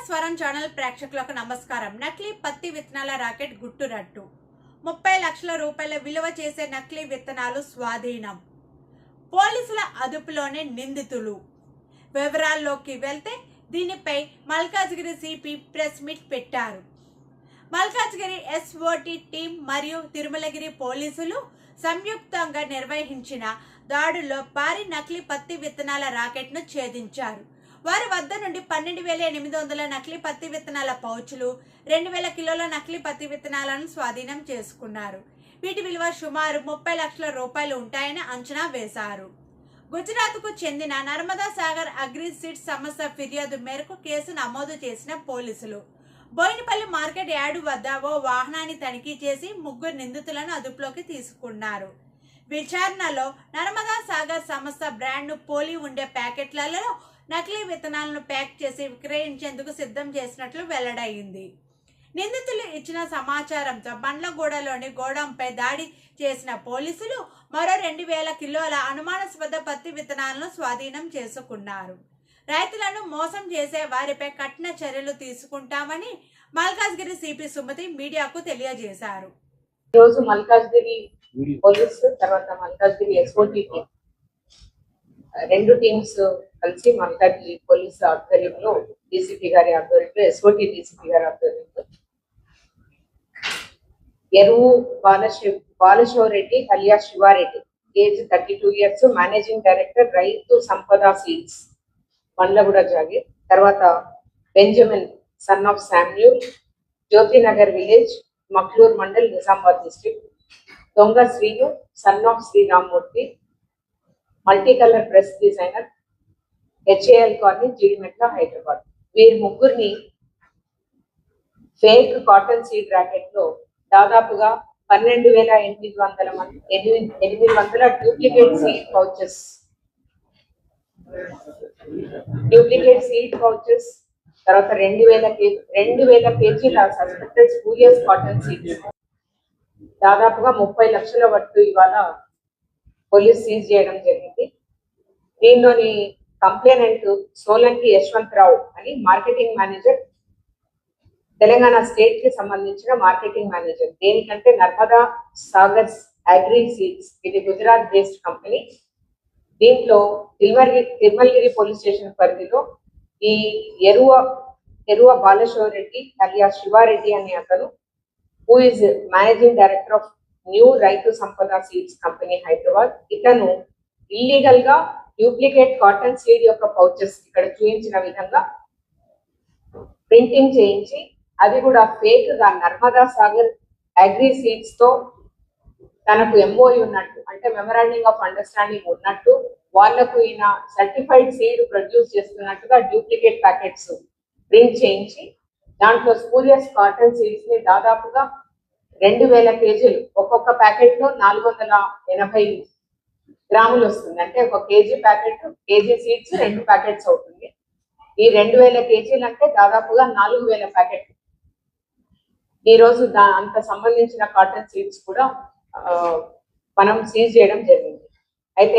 స్వరం ఛానల్ ప్రేక్షకులకు నమస్కారం. నకిలీ పత్తి విత్తనాల రాకెట్ గుట్టురట్టు. 30 లక్షల రూపాయల విలువ చేసే నకిలీ విత్తనాలు స్వాధీనం. పోలీసుల అదుపులోనే నిందితులు. వివరాల్లోకి వెళ్తే దీనిపై మల్కాజ్గిరి సిపి ప్రెస్ మీట్ పెట్టారు. మల్కాజ్గిరి ఎస్ఓటి టీం మరియు తిరుమలగిరి పోలీసులు సంయుక్తంగా నిర్వహించిన దాడుల్లో భారీ నకిలీ పత్తి విత్తనాల రాకెట్ను ఛేదించారు. వారి వద్ద నుండి 12,800 నకిలీ పత్తి విత్తనాల పౌచులు, 2,000 కిలోల నకిలీ పత్తి విత్తనాలను స్వాధీనం చేసుకున్నారు. వీటి విలువ సుమారు 30 లక్షల రూపాయలు ఉంటాయని అంచనా వేశారు. గుజరాత్కు చెందిన నర్మదా సాగర్ అగ్రి సీడ్స్ సంస్థ ఫిర్యాదు మేరకు కేసు నమోదు చేసిన పోలీసులు బోయినపల్లి మార్కెట్ యార్డు వద్ద ఓ వాహనాన్ని తనిఖీ చేసి 3 నిందితులను అదుపులోకి తీసుకున్నారు. విచారణలో నర్మదా సాగర్ సంస్థ బ్రాండ్ను పోలి ఉండే ప్యాకెట్లలో నకిలీ విత్తనాలను ప్యాక్ చేసి విక్రయించేందుకు సిద్ధం చేసినట్లు వెల్లడైంది. నిందితులు ఇచ్చిన సమాచారంతో బండ్లగూడలోని గోడంపై దాడి చేసిన పోలీసులు మరో 2,000 కిలోల అనుమానాస్పద పత్తి విత్తనాలను స్వాధీనం చేసుకున్నారు. రైతులను మోసం చేసే వారిపై కఠిన చర్యలు తీసుకుంటామని మల్కాజ్గిరి సిపి సుమతి మీడియాకు తెలియజేశారు. ఈరోజు మల్కాజ్గిరి పోలీసు తర్వాత మల్కాజ్గిరి ఎస్ఓటి టీం రెండు టీమ్స్ కలిసి మల్కాజ్గిరి పోలీసు ఆధ్వర్యంలో డీసీపీ గారి ఆధ్వర్యంలో ఎస్ఓటి డీసీపీ గారి ఆధ్వర్యంలో Eruvu Balasivareddy alias Sivareddy age 32 years, managing director Raithu Sampada seeds Bandlaguda Jagir, తర్వాత Benjamin son of Samuel Jyothinagar village Makloor mandal Nizamabad district, Donga Srinu son of Sriramamurthy multi colour press designer HAL colony Jeedimetla Hyderabad. వీరి ముగ్గురిని ఫేక్ కాటన్ సీడ్ ర్యాకెట్ లో దాదాపుగా 12,800 డూప్లికేట్ సీడ్ పౌచెస్ తర్వాత 2,000 కేజీల సస్పెక్టెడ్ స్పూరియస్ కాటన్ సీడ్స్ దాదాపుగా 30 లక్షల వరకు ఇవాళ పోలీస్ సీజ్ చేయడం జరిగింది. దీనిలోని కంప్లైనెంట్ సోలంకి యశ్వంతరావు అని మార్కెటింగ్ మేనేజర్, తెలంగాణ స్టేట్ కి సంబంధించిన మార్కెటింగ్ మేనేజర్. దేనికంటే నర్మదా సాగర్ అగ్రి సీడ్స్, ఇది గుజరాత్ బేస్డ్ కంపెనీ. దీంట్లో తిరుమలగిరి పోలీస్ స్టేషన్ పరిధిలో ఈ ఎరువ బాలశివరెడ్డి అలియా శివారెడ్డి అనే అతను, who is managing director of new రైతు సంపద సీడ్స్ కంపెనీ హైదరాబాద్, ఇతను ఇల్లీగల్ గా డూప్లికేట్ కాటన్ సీడ్ యొక్క పౌచెస్ ఇక్కడ చూపించిన విధంగా ప్రింటింగ్ చేయించి అది కూడా ఫేక్ గా నర్మదా సాగర్ అగ్రి సీడ్స్ తో తనకు ఎంఓయూ ఉన్నట్టు, అంటే మెమరాండింగ్ ఆఫ్ అండర్స్టాండింగ్ ఉన్నట్టు, వాళ్లకు ఈయన సర్టిఫైడ్ సీడ్ ప్రొడ్యూస్ చేస్తున్నట్టుగా డూప్లికేట్ ప్యాకెట్స్ ప్రింట్ చేయించి దాంట్లో స్పూరియస్ కాటన్ సీడ్స్ ని దాదాపుగా 2,000 కేజీలు, ఒక్కొక్క ప్యాకెట్ లో 480 గ్రాములు వస్తుంది. అంటే ఒక కేజీ సీడ్స్ 2 ప్యాకెట్స్ అవుతుంది. ఈ 2,000 కేజీలు అంటే దాదాపుగా 4,000 ప్యాకెట్లు. ఈ రోజు అంత సంబంధించిన కాటన్ సీడ్స్ కూడా మనం సీజ్ చేయడం జరిగింది. అయితే